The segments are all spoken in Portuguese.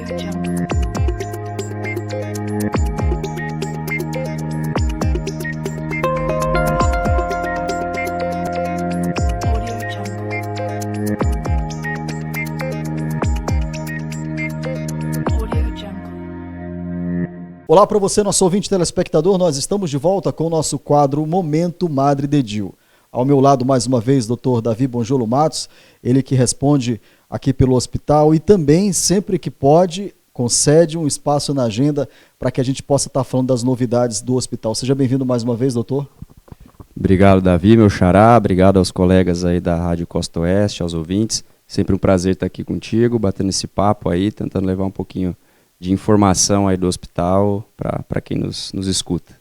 Jungle. Audio Jungle. Audio Jungle. Olá para você, nosso ouvinte telespectador, nós estamos de volta com o nosso quadro Momento Madre de Dio. Ao meu lado, mais uma vez, Dr. Davi Bonjolo Matos, ele que responde aqui pelo hospital e também, sempre que pode, concede um espaço na agenda para que a gente possa estar falando das novidades do hospital. Seja bem-vindo mais uma vez, doutor. Obrigado, Davi, meu xará, obrigado aos colegas aí da Rádio Costa Oeste, aos ouvintes. Sempre um prazer estar aqui contigo, batendo esse papo aí, tentando levar um pouquinho de informação aí do hospital para quem nos escuta.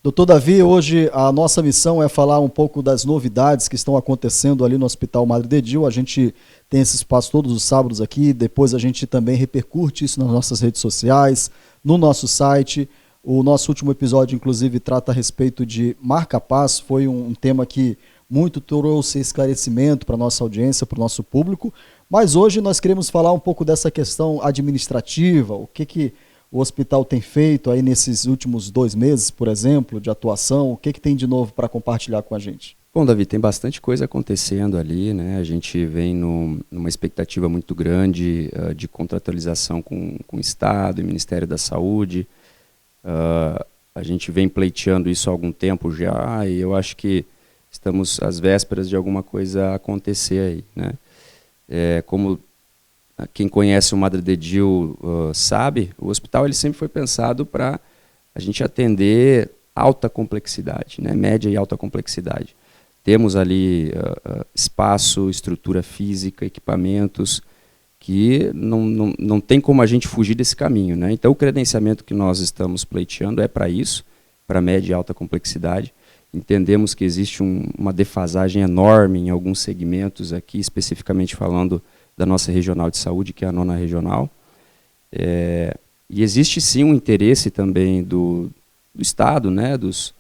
Doutor Davi, hoje a nossa missão é falar um pouco das novidades que estão acontecendo ali no Hospital Madre de Dio. A gente tem esse espaço todos os sábados aqui, depois a gente também repercute isso nas nossas redes sociais, no nosso site. O nosso último episódio, inclusive, trata a respeito de marca-passo, foi um tema que muito trouxe esclarecimento para a nossa audiência, para o nosso público, mas hoje nós queremos falar um pouco dessa questão administrativa, o que o hospital tem feito aí nesses últimos 2 meses, por exemplo, de atuação, o que tem de novo para compartilhar com a gente? Bom, Davi, tem bastante coisa acontecendo ali, né? A gente vem numa expectativa muito grande de contratualização com o Estado e Ministério da Saúde. A gente vem pleiteando isso há algum tempo já e eu acho que estamos às vésperas de alguma coisa acontecer aí, né? Como quem conhece o Madre de Dio sabe, o hospital ele sempre foi pensado para a gente atender alta complexidade, né? Média e alta complexidade. Temos ali espaço, estrutura física, equipamentos, que não tem como a gente fugir desse caminho, né? Então o credenciamento que nós estamos pleiteando é para isso, para média e alta complexidade. Entendemos que existe uma defasagem enorme em alguns segmentos aqui, especificamente falando da nossa regional de saúde, que é a 9ª regional. E existe sim um interesse também do Estado, né, dos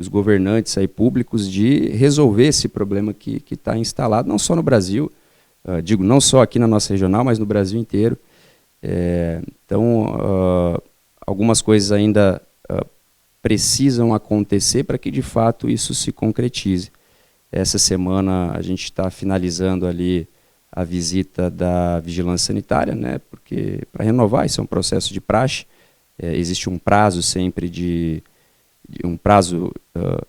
governantes aí públicos, de resolver esse problema que está instalado, não só no Brasil, digo, não só aqui na nossa regional, mas no Brasil inteiro. Então, algumas coisas ainda precisam acontecer para que, de fato, isso se concretize. Essa semana a gente está finalizando ali a visita da vigilância sanitária, né, porque para renovar, isso é um processo de praxe, existe um prazo sempre um prazo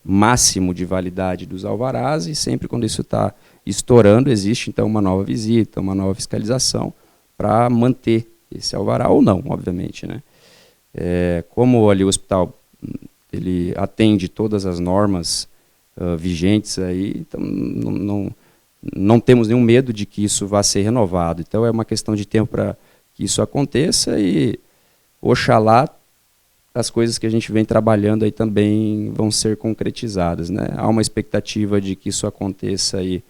máximo de validade dos alvarás, e sempre quando isso está estourando, existe então uma nova visita, uma nova fiscalização para manter esse alvará ou não, obviamente, né. Como ali o hospital ele atende todas as normas vigentes aí, então não temos nenhum medo de que isso vá ser renovado. Então é uma questão de tempo para que isso aconteça e, oxalá, as coisas que a gente vem trabalhando aí também vão ser concretizadas, né? Há uma expectativa de que isso aconteça aí,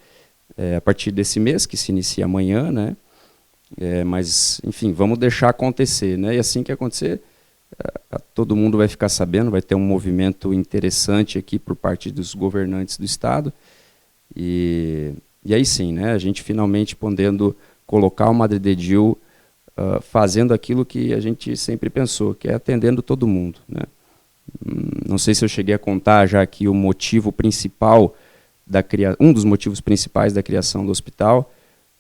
a partir desse mês, que se inicia amanhã, né? Mas, enfim, vamos deixar acontecer, né? E assim que acontecer, todo mundo vai ficar sabendo, vai ter um movimento interessante aqui por parte dos governantes do Estado. E aí sim, né, a gente finalmente podendo colocar o Madre de Dio fazendo aquilo que a gente sempre pensou, que é atendendo todo mundo, né? Não sei se eu cheguei a contar já aqui o motivo principal, um dos motivos principais da criação do hospital.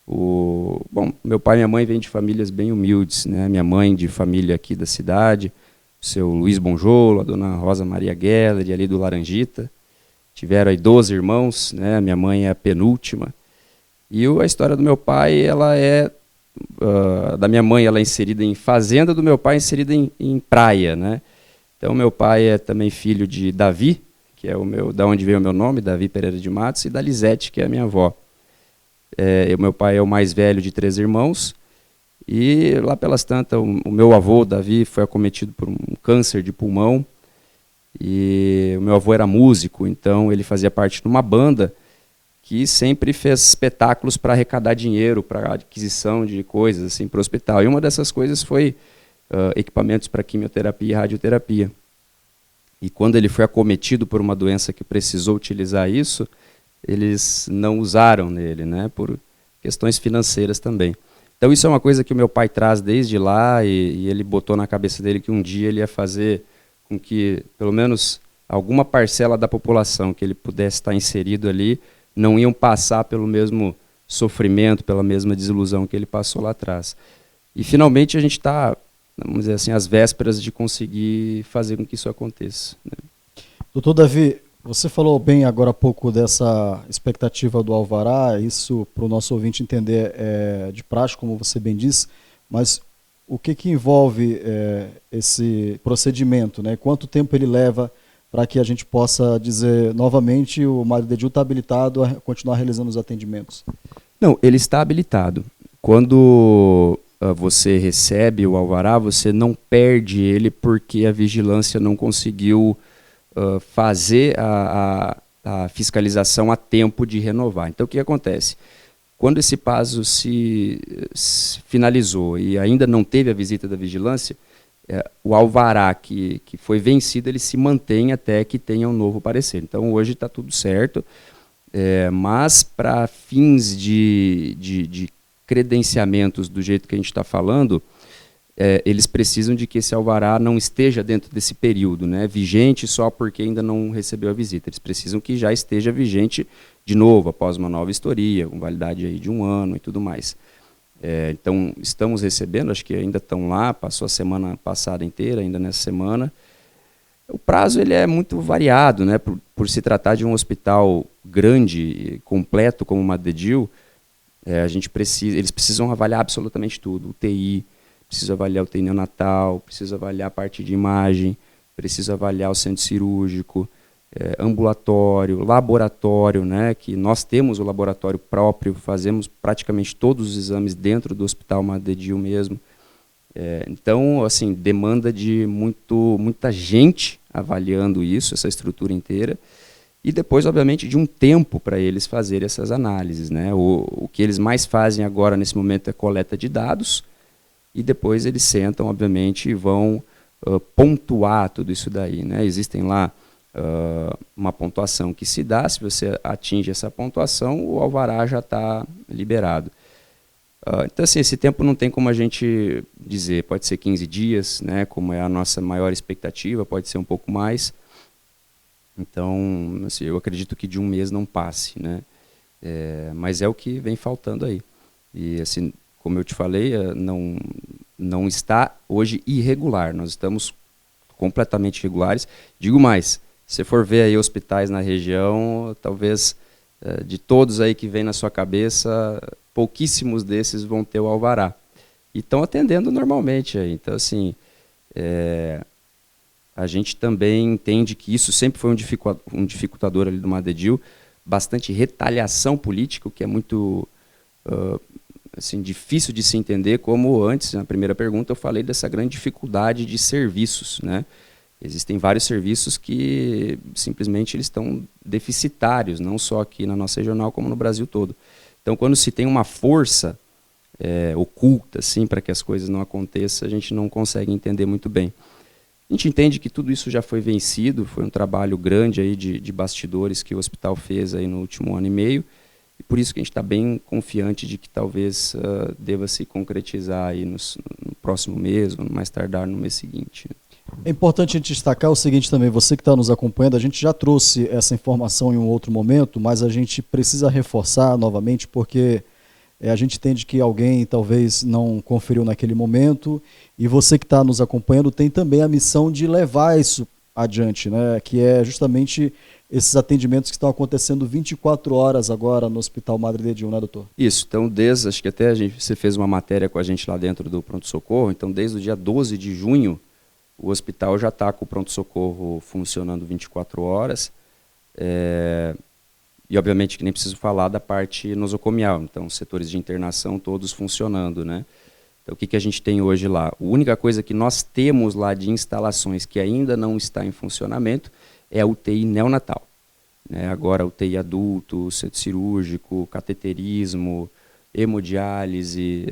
Bom, meu pai e minha mãe vêm de famílias bem humildes, né? Minha mãe de família aqui da cidade, o seu Luiz Bonjolo, a dona Rosa Maria Geller, ali do Laranjita. Tiveram aí 12 irmãos, né? Minha mãe é a penúltima. E a história do meu pai, ela da minha mãe, ela é inserida em fazenda, do meu pai inserida em praia, né? Então meu pai é também filho de Davi, que é da onde veio o meu nome, Davi Pereira de Matos, e da Lisete, que é a minha avó. Meu pai é o mais velho de 3 irmãos, e lá pelas tantas, o meu avô, Davi, foi acometido por um câncer de pulmão, e o meu avô era músico, então ele fazia parte de uma banda que sempre fez espetáculos para arrecadar dinheiro, para aquisição de coisas assim, para o hospital. E uma dessas coisas foi equipamentos para quimioterapia e radioterapia. E quando ele foi acometido por uma doença que precisou utilizar isso, eles não usaram nele, né, por questões financeiras também. Então isso é uma coisa que o meu pai traz desde lá e ele botou na cabeça dele que um dia ele ia fazer com que pelo menos alguma parcela da população que ele pudesse estar inserido ali não iam passar pelo mesmo sofrimento, pela mesma desilusão que ele passou lá atrás. E finalmente a gente está, vamos dizer assim, às vésperas de conseguir fazer com que isso aconteça, né? Doutor Davi, você falou bem agora há pouco dessa expectativa do alvará, isso para o nosso ouvinte entender é de praxe, como você bem disse, mas o que envolve esse procedimento, né? Quanto tempo ele leva para que a gente possa dizer novamente o Madre de Diu está habilitado a continuar realizando os atendimentos? Não, ele está habilitado. Quando você recebe o alvará, você não perde ele porque a vigilância não conseguiu fazer a fiscalização a tempo de renovar. Então, o que acontece? Quando esse prazo se finalizou e ainda não teve a visita da vigilância, o alvará que foi vencido, ele se mantém até que tenha um novo parecer. Então, hoje está tudo certo, mas para fins de credenciamentos do jeito que a gente está falando, eles precisam de que esse alvará não esteja dentro desse período, né, vigente só porque ainda não recebeu a visita. Eles precisam que já esteja vigente de novo, após uma nova vistoria, com validade aí de 1 ano e tudo mais. Então, estamos recebendo, acho que ainda estão lá, passou a semana passada inteira, ainda nessa semana. O prazo ele é muito variado, né, por se tratar de um hospital grande, completo, como o Madre de Diu, eles precisam avaliar absolutamente tudo, UTI, precisa avaliar o UTI neonatal, precisa avaliar a parte de imagem, precisa avaliar o centro cirúrgico, ambulatório, laboratório, né, que nós temos o laboratório próprio, fazemos praticamente todos os exames dentro do Hospital Madre de Diu mesmo. Então, assim, demanda de muita gente avaliando isso, essa estrutura inteira, e depois, obviamente, de um tempo para eles fazerem essas análises, né? O que eles mais fazem agora, nesse momento, é coleta de dados, e depois eles sentam, obviamente, e vão pontuar tudo isso daí, né? Existem lá uma pontuação que se dá, se você atinge essa pontuação, o alvará já está liberado. Então, assim, esse tempo não tem como a gente dizer, pode ser 15 dias, né, como é a nossa maior expectativa, pode ser um pouco mais. Então, assim, eu acredito que de 1 mês não passe, né? Mas é o que vem faltando aí. E, assim, como eu te falei, não está hoje irregular, nós estamos completamente regulares. Digo mais, se for ver aí hospitais na região, talvez de todos aí que vem na sua cabeça, pouquíssimos desses vão ter o alvará. E estão atendendo normalmente aí. Então, assim, a gente também entende que isso sempre foi um dificultador ali do Madre de Diu, bastante retaliação política, o que é muito assim, difícil de se entender, como antes, na primeira pergunta, eu falei dessa grande dificuldade de serviços, né? Existem vários serviços que simplesmente eles estão deficitários, não só aqui na nossa regional, como no Brasil todo. Então, quando se tem uma força oculta assim, para que as coisas não aconteçam, a gente não consegue entender muito bem. A gente entende que tudo isso já foi vencido, foi um trabalho grande aí de bastidores que o hospital fez aí no último 1 ano e meio, e por isso que a gente está bem confiante de que talvez deva se concretizar aí no próximo mês, ou mais tardar no mês seguinte. É importante a gente destacar o seguinte também, você que está nos acompanhando, a gente já trouxe essa informação em um outro momento, mas a gente precisa reforçar novamente, porque a gente entende que alguém talvez não conferiu naquele momento, e você que está nos acompanhando tem também a missão de levar isso adiante, né? Que é justamente esses atendimentos que estão acontecendo 24 horas agora no Hospital Madre de Diu, né, doutor? Isso, então acho que até você fez uma matéria com a gente lá dentro do pronto-socorro, então desde o dia 12 de junho, o hospital já está com o pronto-socorro funcionando 24 horas, e obviamente que nem preciso falar da parte nosocomial, então os setores de internação todos funcionando, né? Então o que a gente tem hoje lá? A única coisa que nós temos lá de instalações que ainda não está em funcionamento é a UTI neonatal, né? Agora UTI adulto, centro cirúrgico, cateterismo, hemodiálise,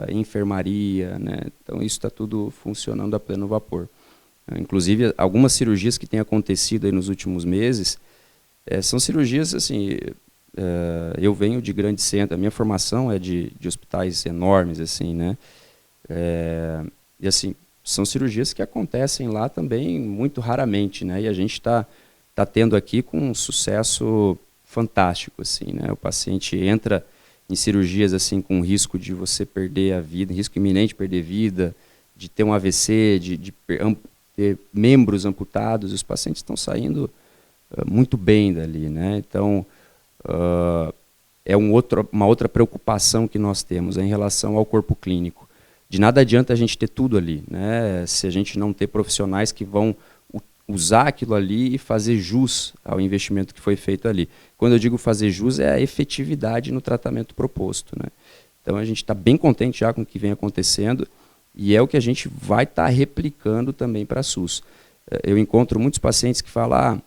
enfermaria, né? Então isso está tudo funcionando a pleno vapor. Inclusive algumas cirurgias que têm acontecido aí nos últimos meses são cirurgias assim eu venho de grande centro, a minha formação é de hospitais enormes, assim, né? E assim, são cirurgias que acontecem lá também muito raramente, né? E a gente está tendo aqui com um sucesso fantástico, assim, né? O paciente entra em cirurgias assim com risco de você perder a vida, risco iminente de perder vida, de ter um AVC, de ter membros amputados, os pacientes estão saindo muito bem dali, né? Então, é uma outra preocupação que nós temos em relação ao corpo clínico. De nada adianta a gente ter tudo ali, né? Se a gente não ter profissionais que vão usar aquilo ali e fazer jus ao investimento que foi feito ali. Quando eu digo fazer jus, é a efetividade no tratamento proposto, né? Então a gente está bem contente já com o que vem acontecendo e é o que a gente vai estar replicando também para a SUS. Eu encontro muitos pacientes que falam,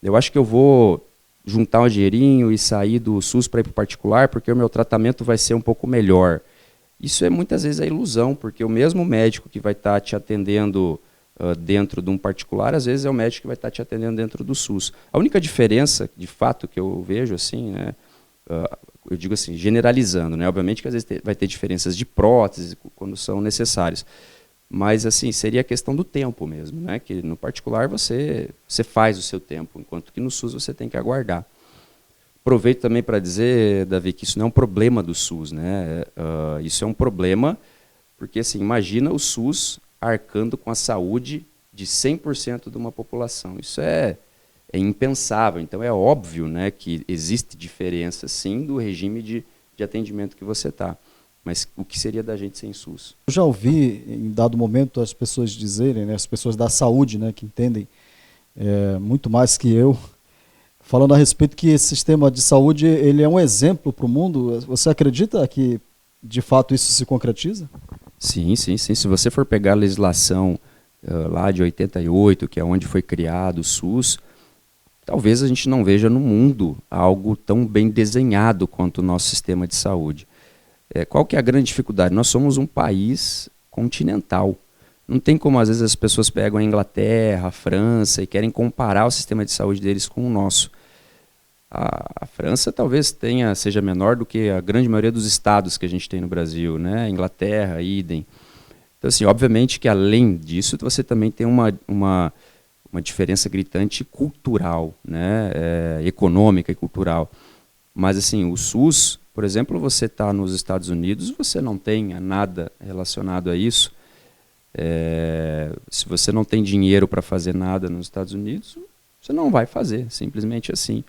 eu acho que eu vou juntar um dinheirinho e sair do SUS para ir para o particular porque o meu tratamento vai ser um pouco melhor. Isso é muitas vezes a ilusão, porque o mesmo médico que vai estar te atendendo dentro de um particular, às vezes é o médico que vai estar te atendendo dentro do SUS. A única diferença, de fato, que eu vejo, assim, né, eu digo assim, generalizando, né, obviamente que às vezes vai ter diferenças de prótese quando são necessárias, mas assim, seria a questão do tempo mesmo, né, que no particular você faz o seu tempo, enquanto que no SUS você tem que aguardar. Aproveito também para dizer, Davi, que isso não é um problema do SUS, né? Isso é um problema porque, assim, imagina o SUS arcando com a saúde de 100% de uma população. Isso é impensável. Então, é óbvio, né, que existe diferença, sim, do regime de atendimento que você está. Mas o que seria da gente sem SUS? Eu já ouvi, em dado momento, as pessoas dizerem, né, as pessoas da saúde, né, que entendem muito mais que eu, falando a respeito que esse sistema de saúde ele é um exemplo para o mundo. Você acredita que, de fato, isso se concretiza? Sim, sim, sim. Se você for pegar a legislação lá de 88, que é onde foi criado o SUS, talvez a gente não veja no mundo algo tão bem desenhado quanto o nosso sistema de saúde. Qual que é a grande dificuldade? Nós somos um país continental. Não tem como, às vezes, as pessoas pegam a Inglaterra, a França e querem comparar o sistema de saúde deles com o nosso. A França talvez seja menor do que a grande maioria dos estados que a gente tem no Brasil, né? Inglaterra, idem. Então, assim, obviamente que além disso, você também tem uma diferença gritante cultural, né? Econômica e cultural. Mas, assim, o SUS, por exemplo, você está nos Estados Unidos, você não tem nada relacionado a isso. Se você não tem dinheiro para fazer nada nos Estados Unidos, você não vai fazer, simplesmente assim.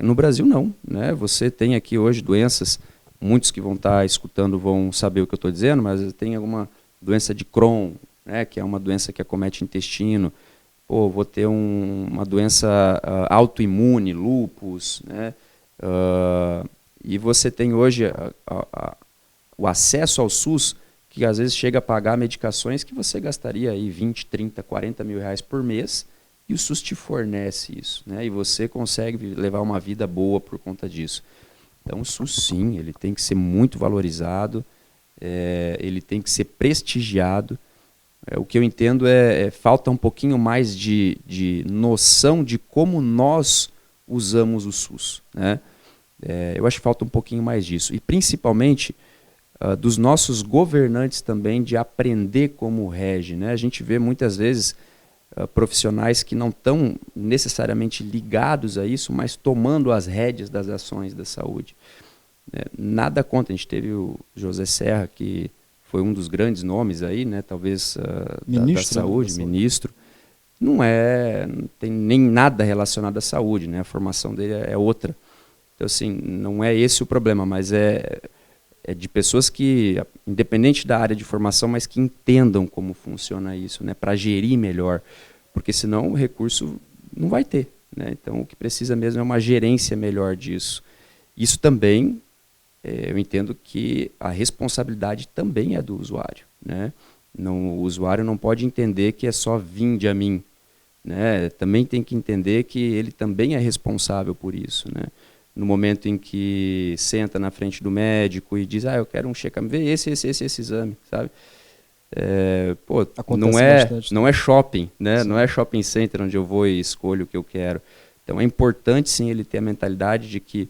No Brasil não, né? Você tem aqui hoje doenças, muitos que vão estar escutando vão saber o que eu estou dizendo, mas tem alguma doença de Crohn, né, que é uma doença que acomete o intestino. Vou ter uma doença autoimune, lúpus, né? E você tem hoje o acesso ao SUS, que às vezes chega a pagar medicações que você gastaria aí 20, 30, 40 mil reais por mês, e o SUS te fornece isso, né? E você consegue levar uma vida boa por conta disso. Então o SUS, sim, ele tem que ser muito valorizado, ele tem que ser prestigiado. O que eu entendo falta um pouquinho mais de noção de como nós usamos o SUS, né? Eu acho que falta um pouquinho mais disso. E principalmente dos nossos governantes também, de aprender como rege, né? A gente vê muitas vezes profissionais que não estão necessariamente ligados a isso, mas tomando as rédeas das ações da saúde. Nada contra, a gente teve o José Serra, que foi um dos grandes nomes aí, né? Talvez da saúde, ministro. Não tem nem nada relacionado à saúde, né? A formação dele é outra. Então, assim, não é esse o problema, mas é de pessoas que, independente da área de formação, mas que entendam como funciona isso, né, para gerir melhor, porque senão o recurso não vai ter, né? Então o que precisa mesmo é uma gerência melhor disso. Isso também, eu entendo que a responsabilidade também é do usuário, né? O usuário não pode entender que é só vinde a mim, né? Também tem que entender que ele também é responsável por isso, né? No momento em que senta na frente do médico e diz, eu quero um check-up, vê esse exame, sabe? Não é shopping, né? Sim. Não é shopping center onde eu vou e escolho o que eu quero. Então é importante sim ele ter a mentalidade de que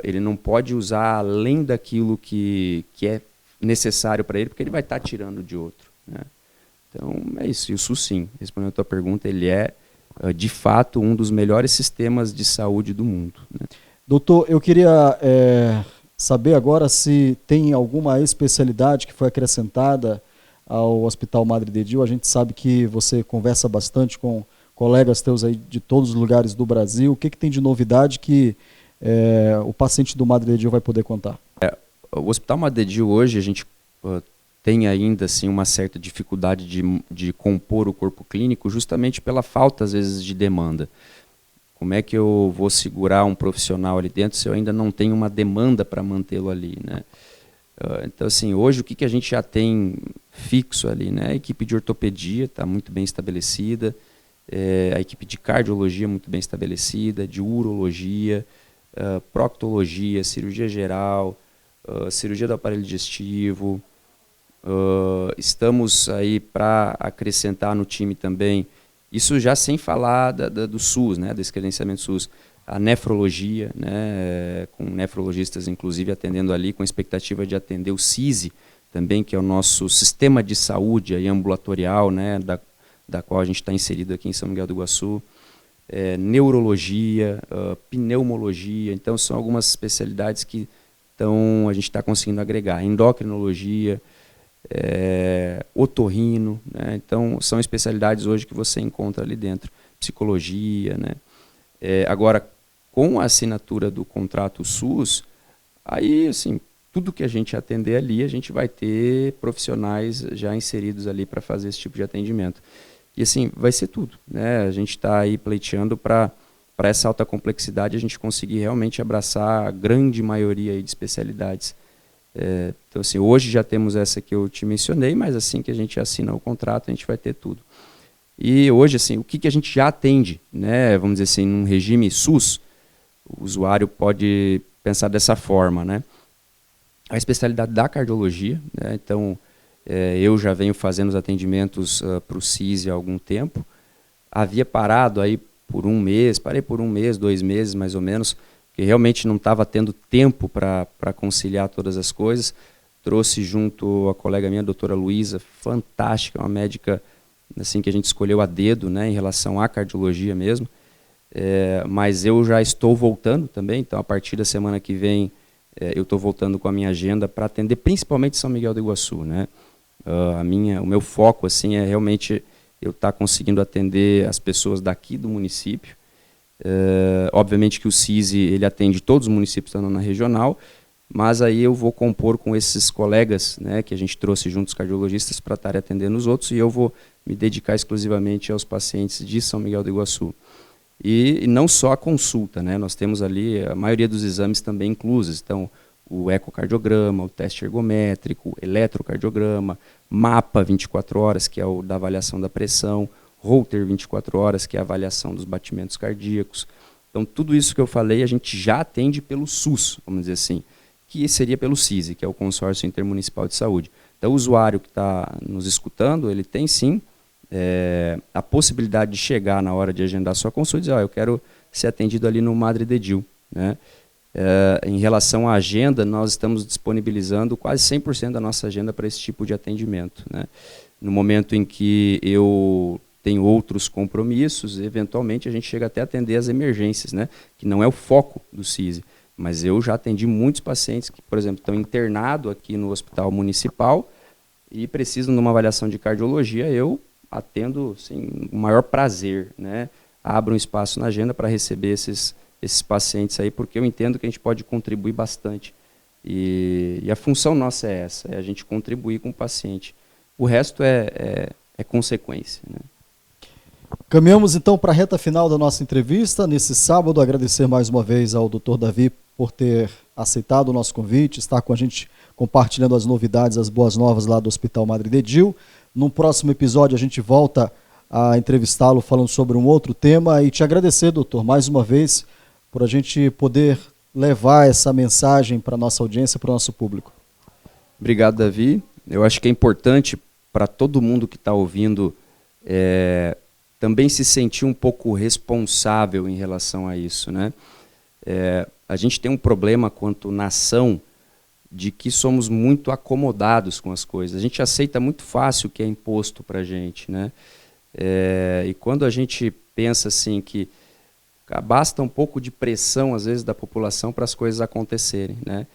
ele não pode usar além daquilo que é necessário para ele, porque ele vai estar tirando de outro, né? Então é isso. E o SUS, sim, respondendo a tua pergunta, ele é de fato um dos melhores sistemas de saúde do mundo, né? Doutor, eu queria saber agora se tem alguma especialidade que foi acrescentada ao Hospital Madre de Diu. A gente sabe que você conversa bastante com colegas teus aí de todos os lugares do Brasil. O que tem de novidade que o paciente do Madre de Diu vai poder contar? O Hospital Madre de Diu hoje, a gente tem ainda assim, uma certa dificuldade de compor o corpo clínico, justamente pela falta, às vezes, de demanda. Como é que eu vou segurar um profissional ali dentro se eu ainda não tenho uma demanda para mantê-lo ali, né? Então, assim, hoje o que a gente já tem fixo ali, né? A equipe de ortopedia está muito bem estabelecida, a equipe de cardiologia muito bem estabelecida, de urologia, proctologia, cirurgia geral, cirurgia do aparelho digestivo. Estamos aí para acrescentar no time também, isso já sem falar do SUS, né, desse credenciamento SUS, a nefrologia, né, com nefrologistas inclusive atendendo ali, com a expectativa de atender o CISI também, que é o nosso sistema de saúde aí ambulatorial, né, da qual a gente está inserido aqui em São Miguel do Iguaçu, neurologia, pneumologia. Então são algumas especialidades que a gente está conseguindo agregar, endocrinologia, otorrino, né? Então são especialidades hoje que você encontra ali dentro, psicologia, né? Agora, com a assinatura do contrato SUS, aí assim, tudo que a gente atender ali, a gente vai ter profissionais já inseridos ali para fazer esse tipo de atendimento. E assim, vai ser tudo, né? A gente está aí pleiteando para essa alta complexidade a gente conseguir realmente abraçar a grande maioria aí de especialidades. Então, assim, hoje já temos essa que eu te mencionei, mas assim que a gente assina o contrato, a gente vai ter tudo. E hoje, assim, o que a gente já atende, né? Vamos dizer assim, num regime SUS, o usuário pode pensar dessa forma, né? A especialidade da cardiologia, né? Então, eu já venho fazendo os atendimentos para o CISI há algum tempo. Havia parado aí por um mês, parei por um mês, 2 meses mais ou menos, que realmente não estava tendo tempo para conciliar todas as coisas. Trouxe junto a colega minha, a doutora Luísa, fantástica, uma médica assim, que a gente escolheu a dedo, né, em relação à cardiologia mesmo. Mas eu já estou voltando também, então a partir da semana que vem eu estou voltando com a minha agenda para atender principalmente São Miguel do Iguaçu, né? O meu foco assim, é realmente eu estar conseguindo atender as pessoas daqui do município. Obviamente que o CISI ele atende todos os municípios que estão na regional, mas aí eu vou compor com esses colegas, né, que a gente trouxe juntos, os cardiologistas, para estarem atendendo os outros, e eu vou me dedicar exclusivamente aos pacientes de São Miguel do Iguaçu. E não só a consulta, né, nós temos ali a maioria dos exames também inclusos, então o ecocardiograma, o teste ergométrico, o eletrocardiograma, mapa 24 horas, que é o da avaliação da pressão, Holter 24 horas, que é a avaliação dos batimentos cardíacos. Então, tudo isso que eu falei, a gente já atende pelo SUS, vamos dizer assim, que seria pelo CISI, que é o Consórcio Intermunicipal de Saúde. Então, o usuário que está nos escutando, ele tem sim a possibilidade de chegar na hora de agendar sua consulta e dizer, eu quero ser atendido ali no Madre de Diu, né? Em relação à agenda, nós estamos disponibilizando quase 100% da nossa agenda para esse tipo de atendimento, né? No momento em que eu tenho outros compromissos, eventualmente a gente chega até a atender as emergências, né? Que não é o foco do CISI, mas eu já atendi muitos pacientes que, por exemplo, estão internados aqui no hospital municipal e precisam de uma avaliação de cardiologia, eu atendo assim, o maior prazer, né? Abro um espaço na agenda para receber esses pacientes aí, porque eu entendo que a gente pode contribuir bastante. E a função nossa é essa, é a gente contribuir com o paciente. O resto é consequência, né? Caminhamos então para a reta final da nossa entrevista. Nesse sábado, agradecer mais uma vez ao Dr. Davi por ter aceitado o nosso convite, estar com a gente compartilhando as novidades, as boas novas lá do Hospital Madre de Diu. Num próximo episódio a gente volta a entrevistá-lo falando sobre um outro tema e te agradecer, doutor, mais uma vez por a gente poder levar essa mensagem para a nossa audiência, para o nosso público. Obrigado, Davi. Eu acho que é importante para todo mundo que está ouvindo também se sentir um pouco responsável em relação a isso, né? A gente tem um problema quanto nação de que somos muito acomodados com as coisas. A gente aceita muito fácil o que é imposto para a gente, né? E quando a gente pensa assim que basta um pouco de pressão, às vezes, da população para as coisas acontecerem, né?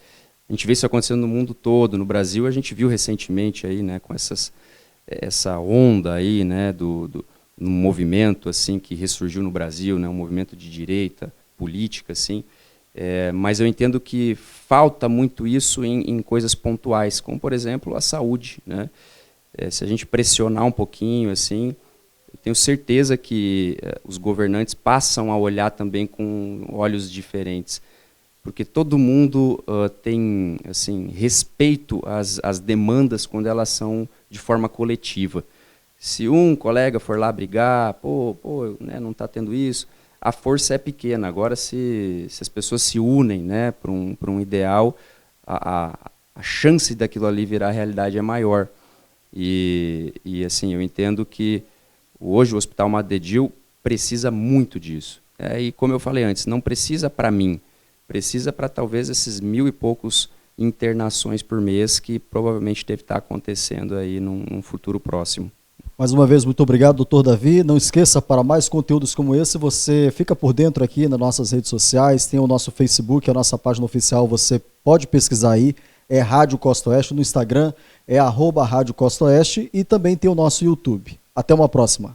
A gente vê isso acontecendo no mundo todo. No Brasil, a gente viu recentemente aí, né, com essa onda aí, né, do movimento assim que ressurgiu no Brasil, né, um movimento de direita política, assim. Mas eu entendo que falta muito isso em coisas pontuais, como por exemplo a saúde, né? Se a gente pressionar um pouquinho, assim, eu tenho certeza que os governantes passam a olhar também com olhos diferentes, porque todo mundo tem assim respeito às demandas quando elas são de forma coletiva. Se um colega for lá brigar, né, não está tendo isso, a força é pequena. Agora, se as pessoas se unem, né, para um ideal, a chance daquilo ali virar realidade é maior. E assim, eu entendo que hoje o Hospital Madre de Diu precisa muito disso. E como eu falei antes, não precisa para mim, precisa para talvez esses 1.000 e poucos internações por mês que provavelmente deve estar acontecendo aí num futuro próximo. Mais uma vez, muito obrigado, doutor Davi. Não esqueça, para mais conteúdos como esse, você fica por dentro aqui nas nossas redes sociais, tem o nosso Facebook, a nossa página oficial, você pode pesquisar aí, é Rádio Costa Oeste, no Instagram é @Rádio Costa Oeste e também tem o nosso YouTube. Até uma próxima.